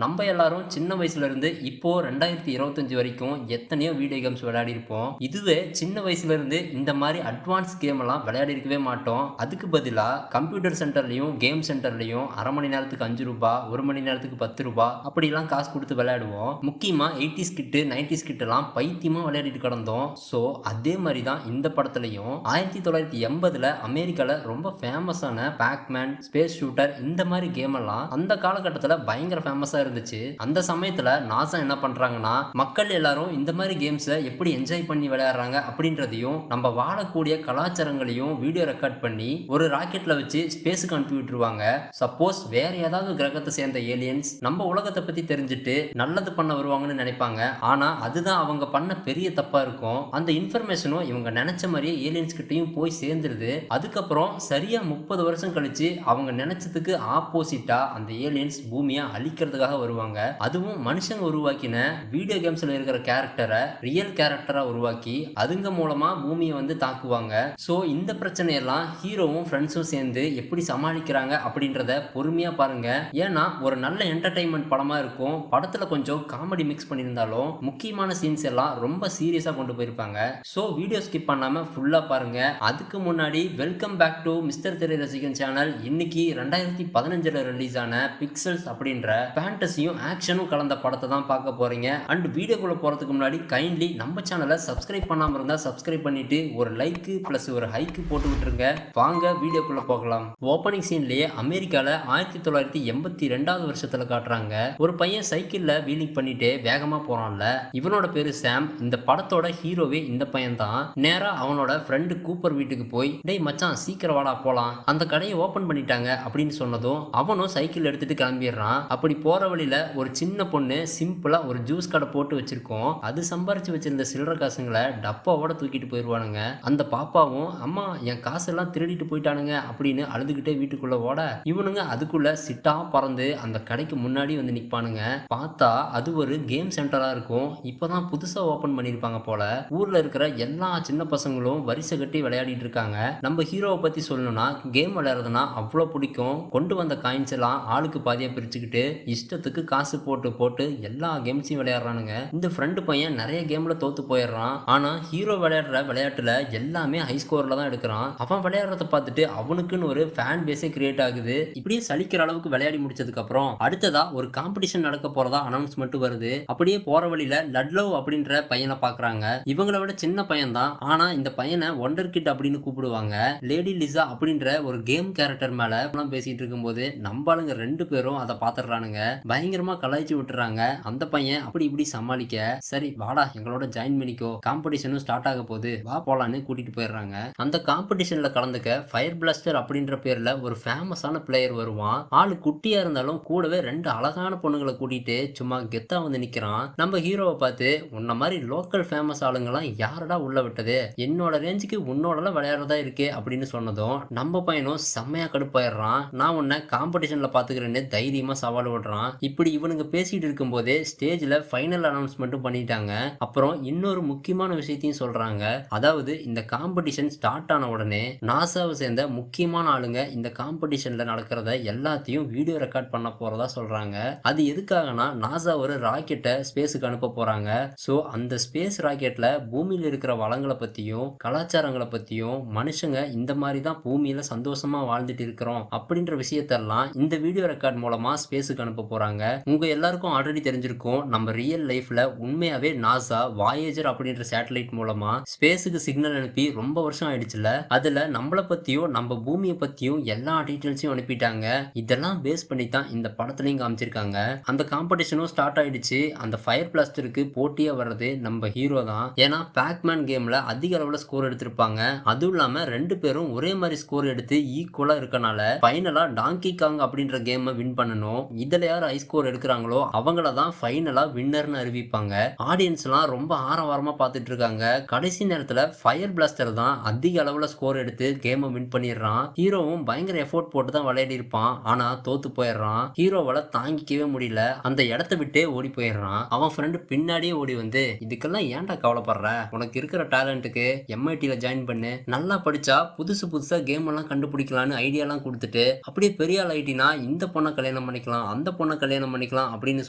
நம்ம எல்லாரும் சின்ன வயசுல இருந்து இப்போ 2025 வரைக்கும் எத்தனையோ வீடியோ கேம்ஸ் விளையாடியிருப்போம். இதுவே சின்ன வயசுல இருந்து இந்த மாரி அட்வான்ஸ் கேம் எல்லாம் விளையாடியிருக்கவே மாட்டோம். அதுக்கு பதிலா கம்ப்யூட்டர் சென்டர்லயும், கேம் சென்டர்லயும் 1/2 மணி நேரத்துக்கு ரூ. 5, 1 மணி நேரத்துக்கு ரூ. 10 அப்படிலாம் காசு குடுத்து விளையாடுவோம். முக்கியமா 80ஸ் கிட்டு, 90ஸ் கிட்டலாம் பைத்தியமா விளையாடிட்டு கிடந்தோம். ஸோ அதே மாரி தான் இந்த படத்துலயும் 1980ல அமெரிக்கால ரொம்ப ஃபேமஸான பேக்மேன், ஸ்பேஸ் ஷூட்டர் இந்த மாரி கேம் எல்லாம் அந்த காலகட்டத்துல பயங்கர ஃபேமஸா இருந்துச்சு. அந்த சமயத்துல நாசா என்ன பண்றாங்கன்னா, மக்கள் எல்லாரும் இந்த மாதிரி கேம்ஸ எப்படி என்ஜாய் பண்ணி விளையாடுறாங்க அப்படின்றதையும், நம்ம வாழக்கூடிய கலாச்சாரங்களையும் வீடியோ ரெக்கார்ட் பண்ணி ஒரு ராக்கெட்ல வச்சு ஸ்பேஸ்க்கு அனுப்பி விட்டுருவாங்க. சப்போஸ் வேற ஏதாவது கிரகத்தை சேர்ந்த ஏலியன்ஸ் நம்ம உலகத்தை பத்தி தெரிஞ்சுட்டு நல்லது பண்ண வருவாங்கன்னு நினைப்பாங்க. ஆனா அதுதான் அவங்க பண்ண பெரிய தப்பா இருக்கும். அந்த இன்ஃபர்மேஷனும் இவங்க நினைச்ச மாதிரியே ஏலியன்ஸ் கிட்டயும் போய் சேர்ந்துருது. அதுக்கப்புறம் சரியா 30 வருஷம் கழிச்சு அவங்க நினைச்சதுக்கு ஆப்போசிட்டா அந்த ஏலியன்ஸ் பூமியை அழிக்கிறதுக்காக வருவாங்க. அதுவும் மனுஷங்க உருவாக்கின வீடியோ கேம்ஸ்ல இருக்கிற கேரக்டரை ரியல் கேரக்டரா உருவாக்கி அதுங்க மூலமா பூமியை வந்து தாக்குவாங்க. சோ இந்த பிரச்சனையெல்லாம் ஹீரோவும் ஃப்ரெண்ட்ஸும் சேர்ந்து எப்படி சமாளிக்கிறாங்க அப்படின்றத பொறுமையா பாருங்க. ஏன்னா ஒரு நல்ல என்டர்டைன்மெண்ட் படமா இருக்கும். படத்துல கொஞ்சம் காமெடி மிக்ஸ் பண்ணியிருந்தாலும் முக்கியமான சீன்ஸ் எல்லாம் ரொம்ப சீரியஸா கொண்டு போயிருப்பாங்க. சோ வீடியோ ஸ்கிப் பண்ணாம ஃபுல்லா பாருங்க. அதுக்கு முன்னாடி வெல்கம் பேக் டு மிஸ்டர் திரை ரசிகன் சேனல். இன்னைக்கு 2015ல ரிலீஸ் ஆன பிக்சல்ஸ் அப்படின்ற ஃபேண்டசியும் ஆக்ஷனும் கலந்த படத்தை தான் பார்க்க போறீங்க. அண்ட் வீடியோக்குள்ள போறதுக்கு முன்னாடி கைண்ட்லி நம்ம சேனலை சப்ஸ்கிரைப் பண்ணாம இருந்தா சப்ஸ்கிரைப் பண்ணிட்டு ஒரு லைக் பிளஸ் ஒரு ஹைக் போட்டு விட்டுருங்க. வாங்க வீடியோக்குள்ள போகலாம். ஓப்பனிங் சீன்லயே அமெரிக்கால 1982வது வருஷத்துல காட்டுறாங்க. ஒரு பையன் சைக்கிள்ல வீலிங் பண்ணிட்டு வேகமா போறான்ல, இவனோட பேரு சாம். இந்த படத்தோட ஹீரோவே இந்த பையன் தான். நேரா அவனோட ஃப்ரெண்டு கூப்பர் வீட்டுக்கு போய், டேய் மச்சான் சீக்கிரம் வாடா போலாம், அந்த கடையை ஓபன் பண்ணிட்டாங்க அப்படின்னு சொன்னதும் அவனும் சைக்கிள் எடுத்துட்டு கிளம்பிடுறான். அப்படி போற வழியில ஒரு சின்ன பொண்ணு சிம்பிளா ஒரு ஜூஸ் கடை போட்டு வச்சிருக்கோம். அது சம்பாரிச்சு வச்சிருந்த சில்லற காசுங்களை டப்பாவோட தூக்கிட்டு போயிருவானுங்க. அந்த பாப்பாவும் அம்மா என் காசெல்லாம் திருடிட்டு போயிட்டானுங்க அப்படின்னு அழுதுகிட்டே வீட்டுக்குள்ள ஓட, இவனுங்க அதுக்குள்ள சிட்டா பறந்து அந்த கடைக்கு முன்னாடி வந்து நிப்பானுங்க. பார்த்தா அது ஒரு கேம் சென்டரா இருக்கும். இப்பதான் புதுசா ஓபன் பண்ணிருப்பாங்க போல. ஊர்ல இருக்கிற எல்லா சின்ன பசங்களும் வரிசை கட்டி விளையாடிட்டு இருக்காங்க. நம்ம ஹீரோவை பத்தி சொல்லணும்னா கேம் விளையாடுறதுனா அவ்வளவு பிடிக்கும். கொண்டு வந்த காயின்ஸ் எல்லாம் ஆளுக்கு பாதியா பிரிச்சுக்கிட்டு இஷ்டத்துக்கு காசு போட்டு போட்டு எல்லா கேம்ஸையும் விளையாடுறானுங்க. இந்த ஃப்ரெண்டு பையன் நிறைய கேம்ல தோத்து போயிடுறான். ஆனா ஹீரோ விளையாடுற விளையாட்டுல எல்லாமே ஹை ஸ்கோர்ல தான் எடுக்கிறான். அவன் விளையாடுறத பார்த்துட்டு அவனுக்குன்னு ஒரு ஃபேன் பேஸே கிரியேட் ஆகுது. இப்படியே சலிக்கிற அளவுக்கு விளையாடி முடிச்சதுக்கு அப்புறம் அடுத்ததா ஒரு காம்படிஷன் நடக்க போறதா அனௌன்ஸ்மெண்ட் வருது. அப்படியே போற வழியில லட்லவ் அப்படின்ற பையனை பாக்குறாங்க. இவங்களை விட சின்ன பையன் தான். ஆனா இந்த பையனை ஒண்டர் கிட் அப்படின்னு கூப்பிடுவாங்க. லேடி லிசா அப்படின்ற ஒரு கேம் கேரக்டர் மேல பேசிட்டு இருக்கும்போது நம்பாளுங்க 2 பேரும் அதை பாத்துறானுங்க. பயங்கரமா கலாய்ச்சி விட்டுறாங்க. அந்த பையன் அப்படி இப்படி சமாளிக்க, சரி வாடா எங்களோட ஜாயின் பண்ணிக்கோ, காம்படிஷனும் ஸ்டார்ட் ஆக போகுது, வா போலான்னு கூட்டிட்டு போயிடுறாங்க. அந்த காம்படிஷன்ல கலந்துக்க ஃபயர் பிளாஸ்டர் அப்படின்ற பேர்ல ஒரு ஃபேமஸான பிளேயர் வருவான். ஆளு குட்டியா இருந்தாலும் கூடவே 2 அழகான பொண்ணுங்களை கூட்டிட்டு சும்மா கெத்தா வந்து நிக்கிறான். நம்ம ஹீரோவை பார்த்து, உன்ன மாதிரி லோக்கல் ஃபேமஸ் ஆளுங்கெல்லாம் யாரடா உள்ள விட்டது, என்னோட ரேஞ்சுக்கு உன்னோடலாம் விளையாடுறதா இருக்கே அப்படின்னு சொன்னதும் நம்ம பையனும் செம்மையா கடுப்பாயிடுறான். நான் உன்னை காம்படிஷன்ல பாத்துக்கிறேன்னு தைரியமா சவால் விடுறான். இப்படி இவனுங்க பேசிட்டு இருக்கும் போதே ஸ்டேஜ்ல ஃபைனல் அனௌன்ஸ்மெண்ட்டும் பண்ணிட்டாங்க. அப்புறம் இன்னொரு முக்கியமான விஷயத்தையும் சொல்றாங்க. அதாவது இந்த காம்படிஷன் ஸ்டார்ட் ஆன உடனே நாசாவை சேர்ந்த முக்கியமான ஆளுங்க இந்த காம்படிஷன்ல நடக்கிறத எல்லாத்தையும் வீடியோ ரெக்கார்ட் பண்ண போறதா சொல்றாங்க. அது எதுக்காகனா நாசா ஒரு ராக்கெட்டை ஸ்பேஸுக்கு அனுப்ப போறாங்க. சோ அந்த ஸ்பேஸ் ராக்கெட்ல பூமியில இருக்கிற வளங்களை பத்தியும் கலாச்சாரங்களை பத்தியும் மனுஷங்க இந்த மாதிரி தான் பூமியில சந்தோஷமா வாழ்ந்துட்டு இருக்கிறோம் அப்படின்ற விஷயத்தெல்லாம் இந்த வீடியோ ரெக்கார்ட் மூலமா ஸ்பேஸுக்கு அனுப்ப போறாங்க. உங்க எல்லாருக்கும் ஆல்ரெடி தெரிஞ்சிருக்கும், நம்ம ரியல் லைஃப்ல உண்மையாவே நாசா வாயேஜர் அப்படின்ற சேட்டலைட் மூலமா ஸ்பேஸுக்கு சிக்னல் அனுப்பி ரொம்ப வருஷம் ஆயிடுச்சுல. அதுல நம்மள பத்தியும் நம்ம பூமியை பத்தியும் எல்லா டீடைல்ஸையும் அனுப்பிட்டாங்க. இதெல்லாம் பேஸ் பண்ணி தான் இந்த படத்துலயும் காமிச்சிருக்காங்க. அந்த காம்படிஷனும் ஸ்டார்ட் ஆயிடுச்சு. அந்த ஃபயர் பிளாஸ்டருக்கு போட்டியா வர்றது நம்ம ஹீரோ தான். ஏன்னா பேக்மேன் கேம்ல அதிக அளவுல ஸ்கோர் எடுத்திருப்பாங்க. அதுவும் இல்லாம 2 பேரும் ஒரே மாதிரி ஸ்கோர் எடுத்து ஈக்குவலா இருக்கனால ஃபைனலா டாங்கி காங் அப்படின்ற கேமை வின் பண்ணணும். இதுல யார் ஹை ஸ்கோர் எடுக்கிறாங்களோ அவங்கள தான் ஃபைனலா வின்னர்னு அறிவிப்பாங்க. ஆடியன்ஸ்லாம் ரொம்ப ஆரவாரமா பார்த்துட்டு இருக்காங்க. கடைசி நேரத்துல ஃபயர் பிளாஸ்டர் தான் அதிக அளவுல ஸ்கோர் எடுத்து கேமை வின் பண்ணிடுறான். ஹீரோவும் பயங்கர எஃபோர்ட் போட்டு தான் விளையாடி இருப்பான். ஆனா தோத்து போயிடுறான். ஹீரோவால தாங்கிக்கவே முடியல. அந்த இடத்த விட்டே ஓடி போயிடுறான். அவன் ஃப்ரெண்டு பின்னாடியே ஓடி வந்து, இதுக்கெல்லாம் ஏன்டா கவலைப்படுற, உனக்கு இருக்கிற டேலண்ட்டுக்கு எம்ஐடில ஜாயின் பண்ணு, நல்லா படிச்சா புதுசு புதுசா கேம் எல்லாம் கண்டுபிடிக்கலான்னு ஐடியாலாம் கொடுத்துட்டு அப்படியே பெரிய ஆள் ஆயிட்டினா இந்த பொண்ணை கல்யாணம் பண்ணிக்கலாம், அந்த பொண்ணை கல்யாணம் பண்ணிக்கலாம் அப்படின்னு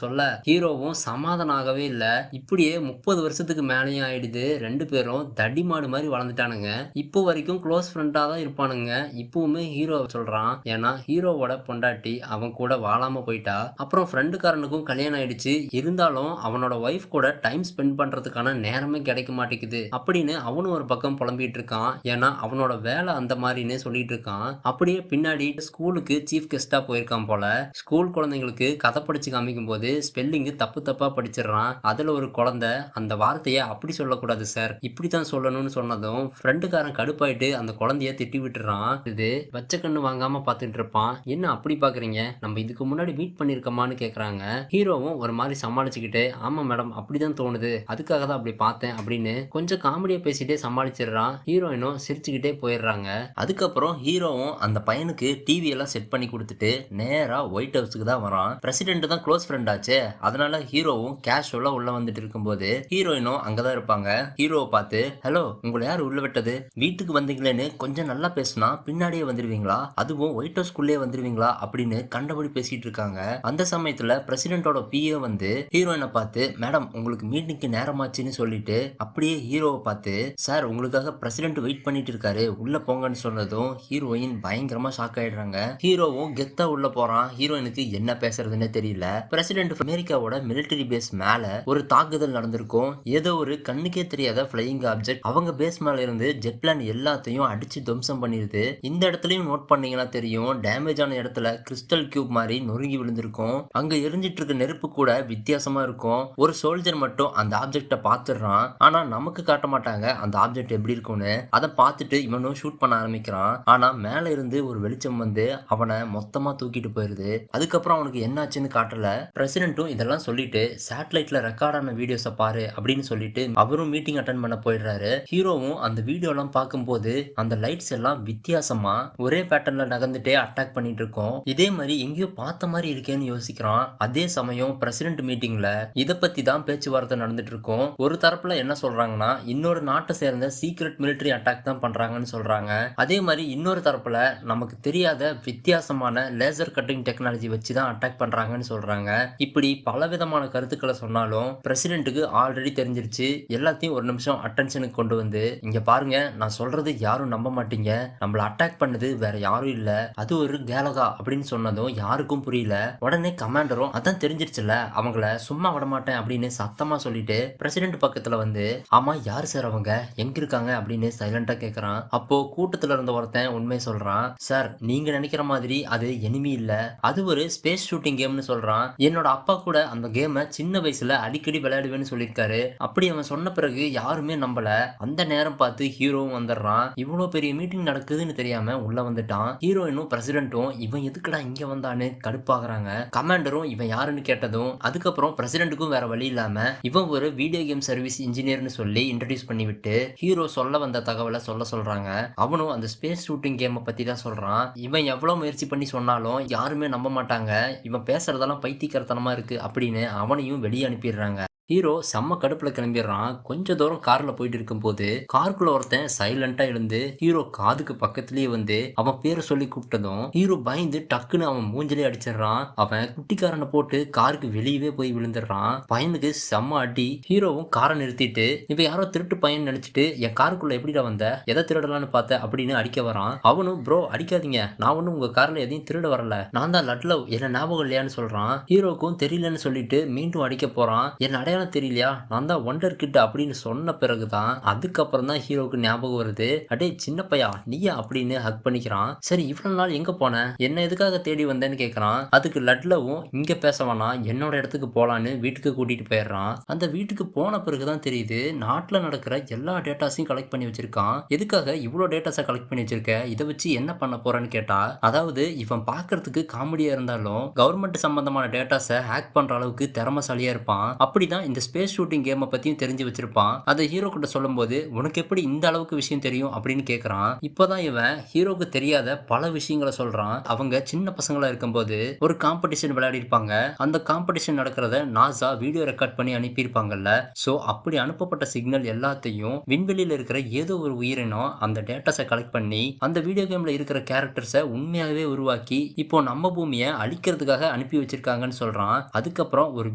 சொல்ல ஹீரோவும் சமாதானம் ஆகவே இல்ல. இப்படியே 30 வருஷத்துக்கு மேலேயும் ஆயிடுது. 2 பேரும் தடிமாடு மாதிரி வளர்ந்துட்டானுங்க. இப்போ வரைக்கும் க்ளோஸ் ஃப்ரெண்டா தான் இருப்பானுங்க. இப்பவுமே ஹீரோ சொல்றான். ஏன்னா ஹீரோவோட பொண்டாட்டி அவன் கூட வாழாம போயிட்டா. அப்புறம் ஃப்ரெண்டுக்காரனுக்கும் கல்யாணம் ஆயிடுச்சு. இருந்தாலும் அவனோட ஒய்ஃப் கூட டைம் ஸ்பெண்ட் பண்றதுக்கான நேரமே கிடைக்க மாட்டேங்குது அப்படின்னு அவனும் ஒரு பக்கம் புலம்பிட்டு இருக்கான். ஏன்னா அவனோட வேலை அந்த மாதிரின்னு சொல்லிட்டு இருக்கான். அப்படியே பின்னாடி ஸ்கூலுக்கு சீஃப் கெஸ்டா போயிருக்கான் போல. ஸ்கூல் குழந்தைங்களுக்கு கதை படிச்சு காமிக்கும் போது ஸ்பெல்லிங் தப்பு தப்பா படிச்சிடுறான். அதுல ஒரு குழந்தை அந்த வார்த்தையை அப்படி சொல்லக்கூடாது சார், இப்படித்தான் சொல்லணும்னு சொன்னதும் ஃப்ரெண்டுக்காரன் கடுப்பாயிட்டு அந்த குழந்தைய திட்டி விட்டுறான். இது வச்ச கண்ணு வாங்காம பார்த்துட்டு இருப்பான். என்ன அப்படி பாக்குறீங்க, நம்ம இதுக்கு முன்னாடி மீட் பண்ணிருக்கோமான்னு கேக்குறாங்க. ஹீரோவும் ஒரு மாதிரி சமாளிச்சுக்கிட்டு ஆமா மேடம் அப்படிதான் தோணுது, அதுக்காக தான் அப்படி பார்த்தேன் அப்படின்னு கொஞ்சம் காமெடியா பேசிட்டே சமாளிச்சிடுறான். ஹீரோயினும் சிரிச்சுக்கிட்டே போயிடுறாங்க. அதுக்கப்புறம் ஹீரோவும் அந்த பையனுக்கு டிவி எல்லாம் செட் பண்ணி கொடுத்துட்டு நேரா ஒயிட் ஹவுஸுக்கு தான் வரான். பிரசிடென்ட் தான் க்ளோஸ் ஃப்ரெண்ட் ஆச்சு. அதனால ஹீரோவும் கேஷுவலா உள்ள வந்துட்டு இருக்கும்போது ஹீரோயினும் அங்கதான் இருப்பாங்க. ஹீரோவை பார்த்து ஹலோ உங்களை யார் உள்ள விட்டது, வீட்டுக்கு வந்தீங்களேன்னு கொஞ்சம் நல்லா பேசினா பின்னாடியே வந்துருவீங்களா, அதுவும் ஒயிட் ஹவுஸ்குள்ளே வந்துருவீங்களா அப்படின்னு கண்டபடி பேசிட்டு இருக்காங்க. அந்த சமயத்துல பிரசிடென்டோட பிஏ வந்து ஹீரோயினை பார்த்து மேடம் உங்களுக்கு மீட்டிங்க்கு நேரமாச்சுன்னு சொல்லிட்டு அப்படியே ஹீரோவை பார்த்து சார் உங்களுக்காக பிரசிடென்ட் வெயிட் பண்ணிட்டு இருக்காரு உள்ள போங்கன்னு சொன்னதும் ஹீரோயின் பயங்கரமா ஷாக் ஆயிடுறாங்க. ஹீரோவும் கெத்தா உள்ள போறான். ஹீரோயினுக்கு என்ன பேசுறதுன்னு தெரியல. பிரசிடென்ட் அமெரிக்காவோட மிலிட்டரி பேஸ் மேல ஒரு தாக்குதல் நடந்திருக்கும். ஏதோ ஒரு கண்ணுக்கே தெரியாத ஃபிளையிங் ஆப்ஜெக்ட் அவங்க பேஸ் மேல இருந்து ஜெட் பிளான் எல்லாத்தையும் அடிச்சு துவம்சம் பண்ணிருது. இந்த இடத்துலயும் நோட் பண்ணீங்கன்னா தெரியும், டேமேஜ் ஆன இடத்துல கிறிஸ்டல் கியூப் மாதிரி நொறுங்கி விழுந்திருக்கும். அங்க எரிஞ்சிட்டு இருக்க நெருப்பு கூட வித்தியாசமா இருக்கும். ஒரு சோல்ஜர் மட்டும் அந்த ஆப்ஜெக்ட பாத்துடுறான். ஆனா நமக்கு காட்ட மாட்டாங்க அந்த ஆப்ஜெக்ட் எப்படி இருக்கும்னு. அதை பார்த்துட்டு இவனும் ஷூட் பண்ண ஆரம்பிக்கிறான். ஆனா மேல இருந்து ஒரு வெளிச்சம் வந்து அவனை மொத்தமா தூக்கிட்டு போயிருது. அதுக்கப்புறம் அவனுக்கு என்னாச்சுன்னு காட்டல. பிரசிடென்ட்டும் இதெல்லாம் சொல்லிட்டு சேட்டலைட்ல ரெக்கார்ட் ஆன வீடியோஸை பாரு அப்படின்னு சொல்லிட்டு அவரும் மீட்டிங் அட்டென்ட் பண்ண போயிடுறாரு. ஹீரோவும் அந்த வீடியோ எல்லாம் பார்க்கும்போது அந்த லைட்ஸ் எல்லாம் வித்தியாசமா ஒரே பேட்டர்ன்ல நகர்ந்துட்டே அட்டாக் பண்ணிட்டு இருக்கோம். இதே மாதிரி எங்கேயோ பார்த்த மாதிரி இருக்கேன்னு யோசிக்கிறான். அதே சமயம் பிரசிடென்ட் மீட்டிங்ல இத பத்தி தான் பேச்சுவார்த்தை நடந்துட்டு இருக்கும். ஒரு தரப்புல என்ன சொல்றாங்கன்னா இன்னொரு நாட்டை சேர்ந்த சீக்ரெட் மிலிட்டரி அட்டாக் தான் பண்றாங்கன்னு சொல்றாங்க. அதே மாதிரி இன்னொரு தரப்புல நமக்கு தெரியாத வித்தியாசமான லேசர் கட்டிங் டெக்னாலஜி வச்சு தான் அட்டாக் பண்றாங்கன்னு சொல்றாங்க. இப்படி பலவிதமான கருத்துக்களை சொன்னாலும் பிரசிடென்ட்டுக்கு ஆல்ரெடி தெரிஞ்சிருச்சு. எல்லாத்தையும் ஒரு நிமிஷம் அட்டென்ஷனுக்கு கொண்டு வந்து இங்க பாருங்க நான் சொல்றது யாரும் நம்ப மாட்டீங்க, நம்மள அட்டாக் பண்ணது வேற யாரும் இல்ல, அது ஒரு கேலகா அப்படின்னு சொன்னதும் யாருக்கும் புரியல. உடனே கமாண்டரும் அதான் தெரிஞ்சிருச்சுல அவங்கள சும்மா விட மாட்டேன் அப்படின்னு சத்தமா சொல்லிட்டு பிரசிடென்ட் பக்கத்துல வந்து ஆமா யார் சார் அவங்க எங்க இருக்காங்க அப்படின்னு சைலண்டா கேக்குறான். அப்போ கூட்டத்துல இருந்த ஒருத்தன் உண்மை சொல்றான். சார் நீங்க நினைக்கிற மாதிரி அது எனிமி இல்ல, அது ஒரு ஸ்பேஸ் ஷூட்டிங் கேம்னு சொல்றான். என்னோட அப்பா கூட அந்த கேமை சின்ன வயசுல அடிக்கடி விளையாடுவேன்னு சொல்லியிருக்காரு. அப்படி அவன் சொன்ன பிறகு யாருமே நம்பல. அந்த நேரம் பார்த்து ஹீரோவும் வந்துடுறான். இவ்வளவு பெரிய மீட்டிங் நடக்குதுன்னு தெரியாம உள்ள வந்துட்டான். ஹீரோயினும் பிரசிடென்ட்டும் இவன் எதுக்குடா இங்க வந்தான்னு கடுப்பாகிறாங்க. கமாண்டரும் இவன் யாருன்னு கேட்டதும் அதுக்கப்புறம் பிரசிடென்ட்டுக்கும் வேற வழி இல்லாம இவன் ஒரு வீடியோ கேம் சர்வீஸ் இன்ஜினியர்னு சொல்லி இன்ட்ரோடியூஸ் பண்ணிவிட்டு ஹீரோ சொல்ல வந்த தகவலை சொல்றாங்க. அவனும் அந்த ஸ்பேஸ் ஷூட்டிங் கேமை பத்தி தான் சொல்றான். இவன் எவ்வளவு முயற்சி பண்ணி சொன்னாலும் யாருமே நம்ப மாட்டாங்க. இவன் பேசுறதெல்லாம் பைத்தியக்காரத்தனமா இருக்கு அப்படின்னு அவனையும் வெளியே அனுப்பிடுறாங்க. ஹீரோ செம்ம கடுப்புல கிளம்பிடுறான். கொஞ்ச தூரம் கார்ல போயிட்டு இருக்கும் போது காருக்குள்ள ஒருத்தன் சைலண்டா எழுந்து ஹீரோ காதுக்கு பக்கத்திலேயே வந்து அவன் பேரை சொல்லி கூப்பிட்டதும் ஹீரோ பயந்து டக்குன்னு அவன் மூஞ்சிலே அடிச்சிடுறான். அவன் குட்டிக்காரனை போட்டு காருக்கு வெளியவே போய் விழுந்துடுறான். பையனுக்கு செம்ம அடி. ஹீரோவும் காரை நிறுத்திட்டு இவ யாரோ திருட்டு பையன் நினைச்சிட்டு என் காருக்குள்ள எப்படிடா வந்த, எதை திருடலான்னு பார்த்த அப்படின்னு அடிக்க வரான். அவனும் ப்ரோ அடிக்காதீங்க, நான் ஒன்னும் உங்க கார்ல எதையும் திருட வரல, நான் தான் லட்ல என்ன ஞாபகம் இல்லையான்னு சொல்றான். ஹீரோக்கும் தெரியலன்னு சொல்லிட்டு மீண்டும் அடிக்க போறான். என்ன அடையாளம் தெரியலையா, நான் தான் ஒண்டர் கிட் அப்படின்னு சொன்ன பிறகுதான் அதுக்கப்புறம் தான் ஹீரோக்கு ஞாபகம் வருது. அடே சின்ன பையா நீயா அப்படின்னு ஹக் பண்ணிக்கிறான். சரி இவ்வளவு நாள் எங்க போன, என்ன எதுக்காக தேடி வந்தேன்னு கேக்குறான். அதுக்கு லட்லவும் இங்க பேச வேணாம் என்னோட இடத்துக்கு போலான்னு வீட்டுக்கு கூட்டிட்டு போயிடுறான். அந்த வீட்டுக்கு போன பிறகுதான் தெரியுது நாட்டுல நடக்கிற எல்லா டேட்டாஸையும் கலெக்ட் பண்ணி வச்சிருக்கான். எதுக்காக இவ்வளவு டேட்டாஸை கலெக்ட் பண்ணி வச்சிருக்க, இதை வச்சு என்ன பண்ண போறேன்னு கேட்டா, அதாவது இவன் பாக்குறதுக்கு காமெடியா இருந்தாலும் கவர்மெண்ட் சம்பந்தமான டேட்டாஸை ஹேக் பண்ற அளவுக்கு திறமசாலியா இருப்பான். அப்படிதான் இந்த ஸ்பேஸ் ஷூட்டிங் கேமை பத்தியும் தெரிஞ்சு வச்சிருப்பான். அதை ஹீரோ கிட்ட சொல்லும்போது உனக்கு எப்படி இந்த அளவுக்கு விஷயம் தெரியும் அப்படின்னு கேக்குறான். இப்பதான் இவன் ஹீரோக்கு தெரியாத பல விஷயங்களை சொல்றான். அவங்க சின்ன பசங்களா இருக்கும்போது ஒரு காம்படிஷன் விளையாடி இருப்பாங்க. அந்த காம்படிஷன் நடக்கிறத நாசா வீடியோ ரெக்கார்ட் பண்ணி அனுப்பியிருப்பாங்கல்ல. சோ அப்படி அனுப்பப்பட்ட சிக்னல் எல்லாத்தையும் விண்வெளியில இருக்கிற ஏதோ ஒரு உயிரினம் அந்த டேட்டாஸை கலெக்ட் பண்ணி அந்த வீடியோ கேம்ல இருக்கிற கேரக்டர்ஸை உண்மையாவே உருவாக்கி இப்போ நம்ம பூமியை அழிக்கிறதுக்காக அனுப்பி வச்சிருக்காங்கன்னு சொல்றான். அதுக்கப்புறம் ஒரு